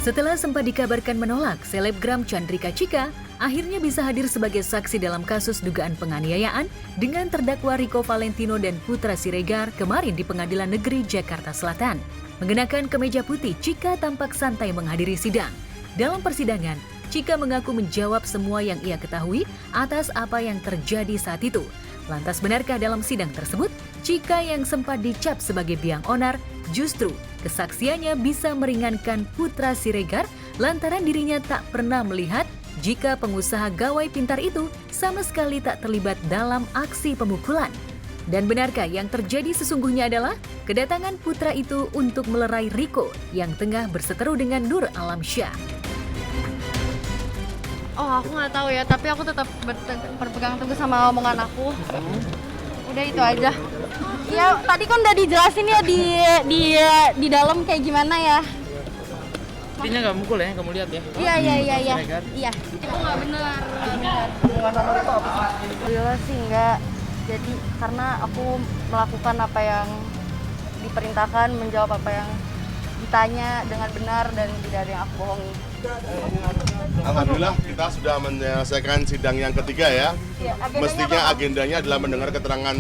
Setelah sempat dikabarkan menolak, selebgram Chandrika Cika akhirnya bisa hadir sebagai saksi dalam kasus dugaan penganiayaan dengan terdakwa Rico Valentino dan Putra Siregar kemarin di Pengadilan Negeri Jakarta Selatan. Mengenakan kemeja putih, Cika tampak santai menghadiri sidang. Dalam persidangan, Cika mengaku menjawab semua yang ia ketahui atas apa yang terjadi saat itu. Lantas benarkah dalam sidang tersebut, Cika yang sempat dicap sebagai biang onar, justru kesaksiannya bisa meringankan Putra Siregar lantaran dirinya tak pernah melihat jika pengusaha gawai pintar itu sama sekali tak terlibat dalam aksi pemukulan. Dan benarkah yang terjadi sesungguhnya adalah kedatangan putra itu untuk melerai Rico yang tengah berseteru dengan Nur Alamsyah. Oh, aku nggak tahu ya, tapi aku tetap berpegang teguh sama omongan aku. Udah itu aja. Ya, tadi kan udah dijelasin ya di dalam kayak gimana ya. Intinya nggak mukul ya, kamu lihat ya? Iya. Iya. Itu nggak benar. Hubungan sama Rico apa sih? Alhamdulillah sih enggak. Jadi karena aku melakukan apa yang diperintahkan, menjawab apa yang ditanya dengan benar dan tidak ada yang aku bohongi. Alhamdulillah kita sudah menyelesaikan sidang yang ketiga ya. Mestinya agendanya adalah mendengar keterangan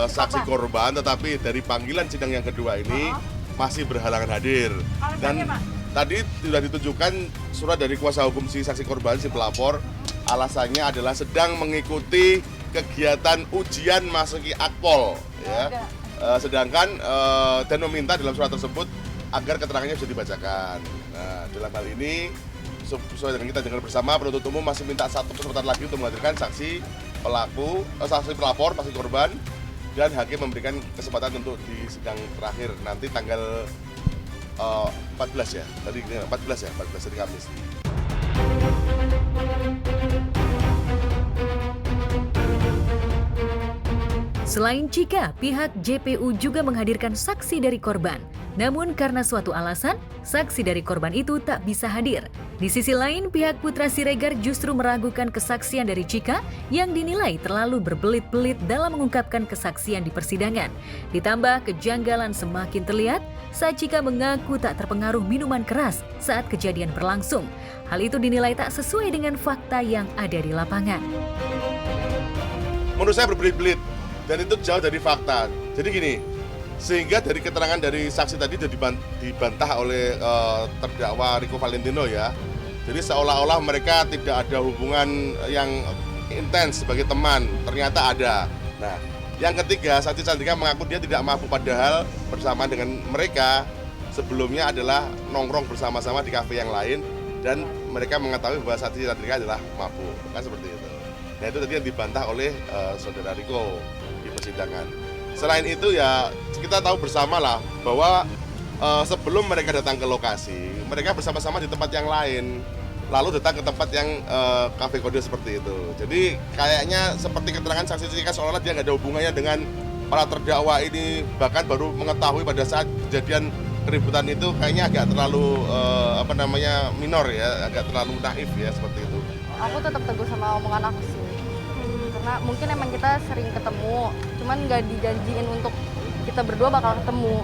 saksi korban, tetapi dari panggilan sidang yang kedua ini masih berhalangan hadir. Dan tadi sudah ditunjukkan surat dari kuasa hukum si saksi korban, si pelapor, alasannya adalah sedang mengikuti kegiatan ujian masuki Akpol ya. Sedangkan dan meminta dalam surat tersebut agar keterangannya bisa dibacakan. Nah, dalam hal ini sesuai dengan kita dengar bersama, penuntut umum masih minta satu kesempatan lagi untuk menghadirkan saksi pelaku, saksi pelapor, saksi korban, dan hakim memberikan kesempatan untuk di sidang terakhir nanti tanggal 14 ya, tadi 14 hari Kamis. Selain Cika, pihak JPU juga menghadirkan saksi dari korban. Namun karena suatu alasan, saksi dari korban itu tak bisa hadir. Di sisi lain, pihak Putra Siregar justru meragukan kesaksian dari Cika yang dinilai terlalu berbelit-belit dalam mengungkapkan kesaksian di persidangan. Ditambah kejanggalan semakin terlihat saat Cika mengaku tak terpengaruh minuman keras saat kejadian berlangsung. Hal itu dinilai tak sesuai dengan fakta yang ada di lapangan. Menurut saya berbelit-belit. Dan itu jauh dari fakta. Jadi gini, sehingga dari keterangan dari saksi tadi dibantah oleh terdakwa Rico Valentino ya. Jadi seolah-olah mereka tidak ada hubungan yang intens sebagai teman, ternyata ada. Nah, yang ketiga, saksi Chandrika mengaku dia tidak mabuk, padahal bersama dengan mereka sebelumnya adalah nongkrong bersama-sama di kafe yang lain dan mereka mengetahui bahwa saksi Chandrika adalah mabuk, kan seperti itu. Nah, itu tadi yang dibantah oleh saudara Rico di persidangan. Selain itu ya kita tahu bersama lah bahwa sebelum mereka datang ke lokasi, mereka bersama-sama di tempat yang lain, lalu datang ke tempat yang kafe kode seperti itu. Jadi kayaknya seperti keterangan saksi Cika seolah-olah dia nggak ada hubungannya dengan para terdakwa ini, bahkan baru mengetahui pada saat kejadian keributan itu, kayaknya agak terlalu minor ya, agak terlalu naif ya seperti itu. Aku tetap teguh sama omongan aku sih. Karena mungkin emang kita sering ketemu, cuman nggak dijanjiin untuk kita berdua bakal ketemu,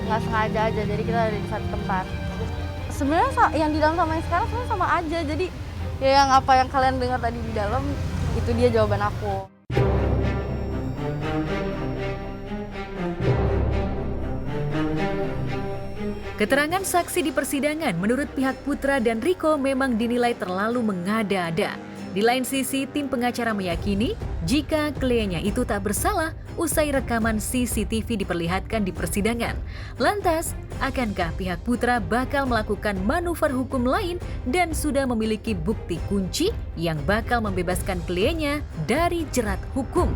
nggak sengaja aja, jadi kita ada di satu tempat. Sebenarnya yang di dalam sama yang sekarang sebenarnya sama aja, jadi ya yang apa yang kalian dengar tadi di dalam itu dia jawaban aku. Keterangan saksi di persidangan menurut pihak Putra dan Rico memang dinilai terlalu mengada-ada. Di lain sisi, tim pengacara meyakini jika kliennya itu tak bersalah usai rekaman CCTV diperlihatkan di persidangan. Lantas, akankah pihak Putra bakal melakukan manuver hukum lain dan sudah memiliki bukti kunci yang bakal membebaskan kliennya dari jerat hukum?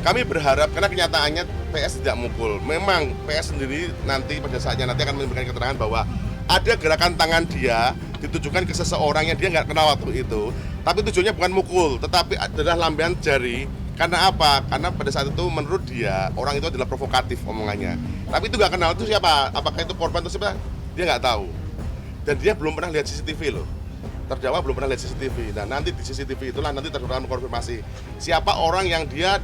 Kami berharap, karena kenyataannya PS tidak mukul. Memang PS sendiri nanti pada saatnya nanti akan memberikan keterangan bahwa ada gerakan tangan dia ditujukan ke seseorang yang dia nggak kenal waktu itu, tapi tujuannya bukan mukul, tetapi adalah lambaian jari. Karena apa? Karena pada saat itu menurut dia orang itu adalah provokatif omongannya. Tapi itu nggak kenal itu siapa? Apakah itu korban atau siapa? Dia nggak tahu. Dan dia belum pernah lihat CCTV loh. Terdakwa belum pernah lihat CCTV. Nah nanti di CCTV itulah nanti terdakwa mengkonfirmasi siapa orang yang dia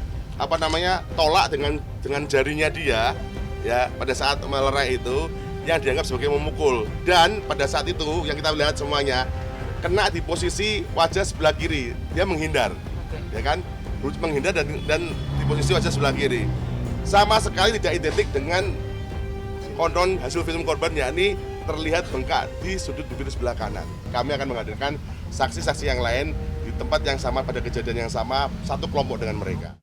tolak dengan jarinya dia ya pada saat melerai itu. yang dianggap sebagai memukul. Dan pada saat itu yang kita lihat semuanya kena di posisi wajah sebelah kiri, dia menghindar, ya kan? Menghindar dan di posisi wajah sebelah kiri. Sama sekali tidak identik dengan konon hasil visum korban, yakni terlihat bengkak di sudut bibir sebelah kanan. Kami akan menghadirkan saksi-saksi yang lain di tempat yang sama pada kejadian yang sama, satu kelompok dengan mereka.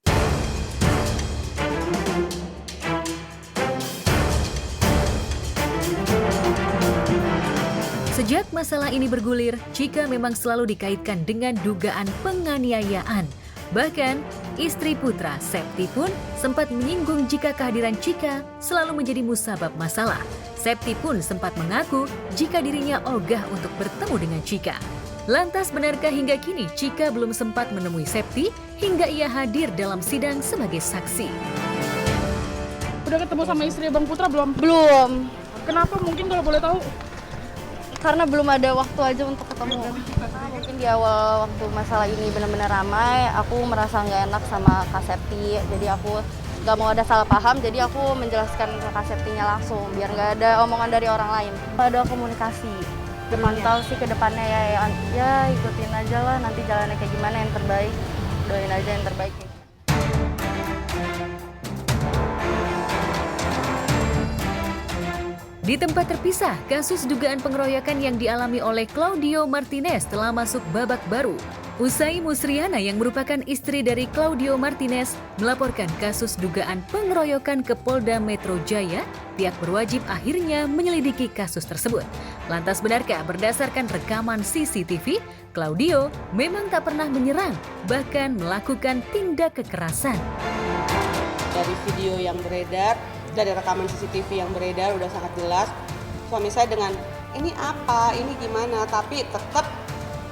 Sejak masalah ini bergulir, Chika memang selalu dikaitkan dengan dugaan penganiayaan. Bahkan, istri Putra, Septi pun sempat menyinggung jika kehadiran Chika selalu menjadi musabab masalah. Septi pun sempat mengaku jika dirinya ogah untuk bertemu dengan Chika. Lantas benarkah hingga kini Chika belum sempat menemui Septi hingga ia hadir dalam sidang sebagai saksi? Udah ketemu sama istri Bang Putra belum? Belum, Kenapa mungkin kalau boleh tahu? karena belum ada waktu aja untuk ketemu. Mungkin di awal waktu masalah ini benar-benar ramai, aku merasa nggak enak sama Kak Septi, jadi aku nggak mau ada salah paham, jadi aku menjelaskan ke Kak Septinya langsung, biar nggak ada omongan dari orang lain. Ada komunikasi, mantau sih ke depannya ya ikutin aja lah, nanti jalannya kayak gimana yang terbaik, doain aja yang terbaik. Di tempat terpisah, kasus dugaan pengeroyokan yang dialami oleh Claudio Martinez telah masuk babak baru. Usai Musriana yang merupakan istri dari Claudio Martinez melaporkan kasus dugaan pengeroyokan ke Polda Metro Jaya, pihak berwajib akhirnya menyelidiki kasus tersebut. Lantas benarkah berdasarkan rekaman CCTV, Claudio memang tak pernah menyerang, bahkan melakukan tindak kekerasan? Dari video yang beredar, dari rekaman CCTV yang beredar udah sangat jelas suami saya dengan ini apa, ini gimana, tapi tetap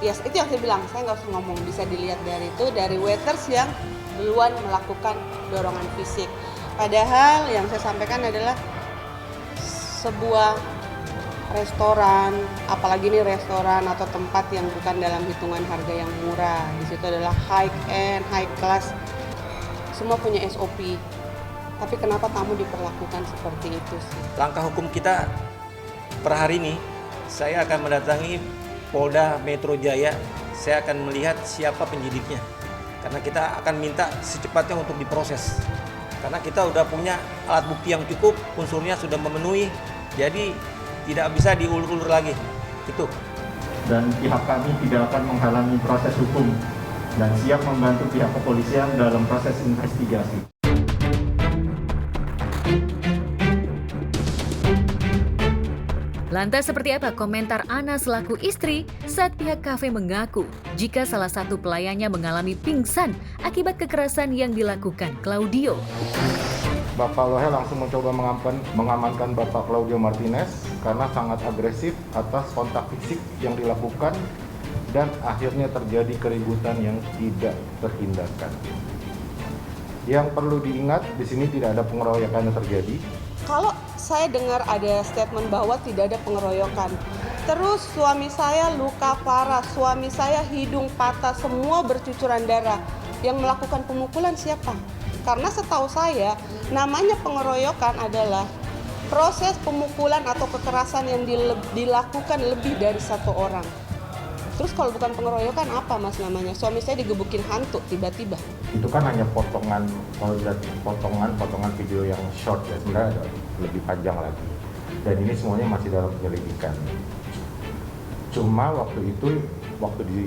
yes, itu yang saya bilang, saya nggak usah ngomong, bisa dilihat dari itu, dari waiters yang duluan melakukan dorongan fisik. Padahal yang saya sampaikan adalah sebuah restoran, apalagi ini restoran atau tempat yang bukan dalam hitungan harga yang murah, di situ adalah high end, high class, semua punya SOP. Tapi kenapa tamu diperlakukan seperti itu sih? Langkah hukum kita per hari ini, saya akan mendatangi Polda Metro Jaya. Saya akan melihat siapa penyidiknya. Karena kita akan minta secepatnya untuk diproses. Karena kita udah punya alat bukti yang cukup, unsurnya sudah memenuhi. Jadi tidak bisa diulur-ulur lagi. Itu. Dan pihak kami tidak akan menghalangi proses hukum dan siap membantu pihak kepolisian dalam proses investigasi. Lantas seperti apa komentar Ana selaku istri saat pihak kafe mengaku jika salah satu pelayannya mengalami pingsan akibat kekerasan yang dilakukan Claudio? Bapak Lohe langsung mencoba mengamankan Bapak Claudio Martinez karena sangat agresif atas kontak fisik yang dilakukan dan akhirnya terjadi keributan yang tidak terhindarkan. Yang perlu diingat, di sini tidak ada pengeroyokan yang terjadi. Kalau saya dengar ada statement bahwa tidak ada pengeroyokan, terus suami saya luka parah, suami saya hidung patah, semua bercucuran darah. Yang melakukan pemukulan siapa? Karena setahu saya, namanya pengeroyokan adalah proses pemukulan atau kekerasan yang dilakukan lebih dari satu orang. Terus kalau bukan pengeroyokan apa mas namanya? Suami saya digebukin hantu tiba-tiba. Itu kan hanya potongan video yang short ya, sebenarnya ada lebih panjang lagi. Dan ini semuanya masih dalam penyelidikan. Cuma waktu di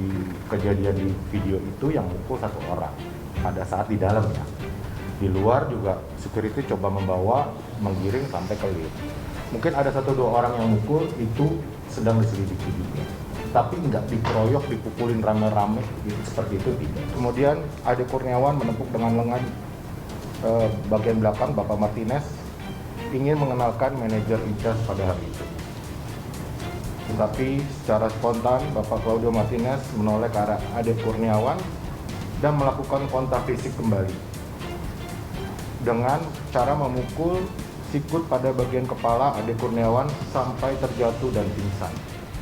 kejadian di video itu yang mukul satu orang pada saat di dalam ya. Di luar juga security coba membawa, menggiring sampai ke lift. Mungkin ada 1-2 orang yang mukul, itu sedang diselidiki juga. Tapi nggak dikeroyok, dipukulin rame-rame gitu, seperti itu tidak. Kemudian Ade Kurniawan menepuk dengan lengan bagian belakang Bapak Martinez, ingin mengenalkan manajer Icas pada hari itu. Tetapi secara spontan Bapak Claudio Martinez menoleh ke arah Ade Kurniawan dan melakukan kontak fisik kembali dengan cara memukul sikut pada bagian kepala Ade Kurniawan sampai terjatuh dan pingsan.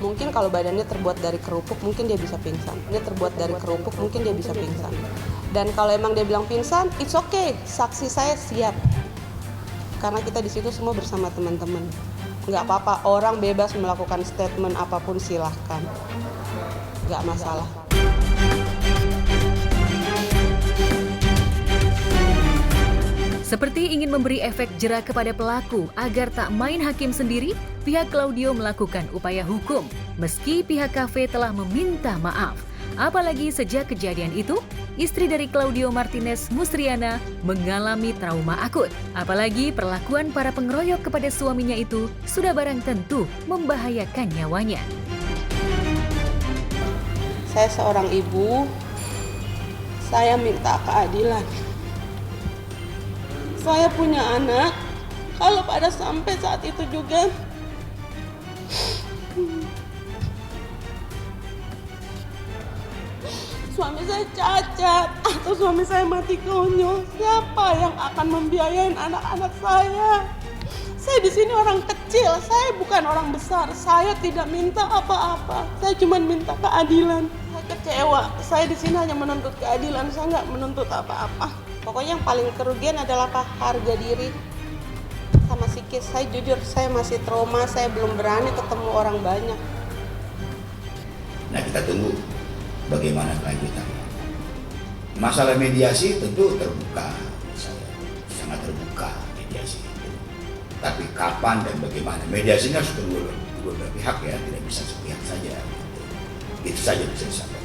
Mungkin kalau badannya terbuat dari kerupuk, mungkin dia bisa pingsan. Dia terbuat dari kerupuk, mungkin dia bisa pingsan. Dan kalau emang dia bilang pingsan, it's okay. Saksi saya siap. Karena kita di situ semua bersama teman-teman. nggak apa-apa, orang bebas melakukan statement apapun silahkan, nggak masalah. Seperti ingin memberi efek jera kepada pelaku agar tak main hakim sendiri, pihak Claudio melakukan upaya hukum, meski pihak kafe telah meminta maaf. Apalagi sejak kejadian itu, istri dari Claudio Martinez, Musriana, mengalami trauma akut. Apalagi perlakuan para pengeroyok kepada suaminya itu sudah barang tentu membahayakan nyawanya. Saya seorang ibu, saya minta keadilan. Saya punya anak, kalau pada sampai saat itu juga suami saya cacat atau suami saya mati konyol, siapa yang akan membiayain anak-anak saya? Saya di sini orang kecil, saya bukan orang besar. Saya tidak minta apa-apa, saya cuma minta keadilan. Saya kecewa, saya di sini hanya menuntut keadilan, saya nggak menuntut apa-apa. Pokoknya yang paling kerugian adalah harga diri sama psikis. Saya jujur, saya masih trauma, saya belum berani ketemu orang banyak. Nah, kita tunggu bagaimana kelanjutannya. Masalah mediasi tentu terbuka, saya sangat terbuka mediasi itu. Tapi kapan dan bagaimana mediasinya harus kedua pihak ya, tidak bisa sepihak saja. Itu saja bisa disampaikan.